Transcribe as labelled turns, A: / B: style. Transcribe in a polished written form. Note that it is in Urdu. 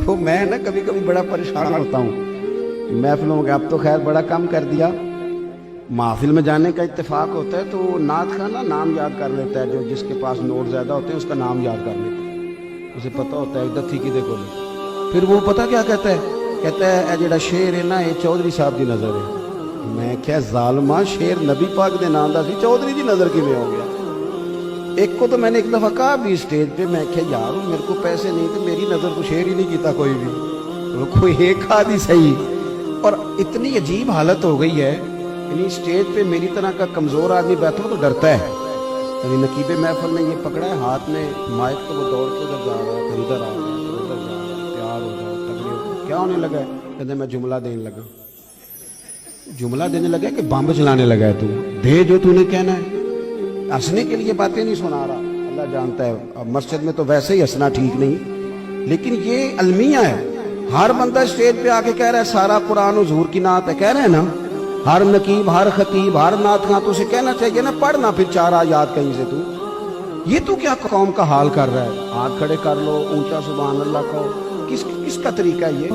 A: تو میں نا کبھی کبھی بڑا پریشان ہوتا ہوں محفلوں میں، اب تو خیر بڑا کم کر دیا، محفل میں جانے کا اتفاق ہوتا ہے تو نعت خواہ نا نام یاد کر لیتا ہے، جو جس کے پاس نوٹ زیادہ ہوتے ہیں اس کا نام یاد کر لیتا ہے، اسے پتہ ہوتا ہے دتھی کی دیکھو لے، پھر وہ پتہ کیا کہتا ہے اے جڑا شیر ہے نا یہ چودھری صاحب دی نظر ہے۔ میں کیا ظالمہ، شیر نبی پاک دے نام دا سی، چودھری دی نظر کی میں ہو گیا؟ ایک کو تو میں نے ایک دفعہ کہا بھی اسٹیج پہ، میں کہا یار میرے کو پیسے نہیں تھے، میری نظر تو شیر ہی نہیں کیتا کوئی بھی، کوئی ایک آدھی صحیح۔ اور اتنی عجیب حالت ہو گئی ہے، یعنی اسٹیج پہ میری طرح کا کمزور آدمی بیٹھا ہو تو ڈرتا ہے، یعنی نقیب محفل نے یہ پکڑا ہے ہاتھ میں مائک، تو وہ دوڑ کے ادھر جا رہا ہے، پھر ادھر آ رہا ہے، پھر ادھر جا رہا ہے، تیار ہو جاؤ تگڑے ہو۔ کیا ہونے لگا ہے؟ کہتے میں جملہ دینے لگا، جملہ دینے لگا کہ بمب چلانے لگا ہے تو دے جو تو نے کہنا ہے، ہنسنے کے لیے باتیں نہیں سنا رہا، اللہ جانتا ہے اب مسجد میں تو ویسے ہی ہنسنا ٹھیک نہیں، لیکن یہ المیہ ہے، ہر بندہ اسٹیج پہ آ کے کہہ رہا ہے سارا قرآن حضور کی نعت ہے، کہہ رہے ہیں نا، ہر نقیب، ہر خطیب، ہر نعت خواں تو اسے کہنا چاہیے نا پڑھنا پھر چار آیات کہیں سے تو، یہ تو کیا قوم کا حال کر رہا ہے؟ ہاتھ کھڑے کر لو، اونچا سبحان اللہ کہو، کس کا طریقہ ہے یہ؟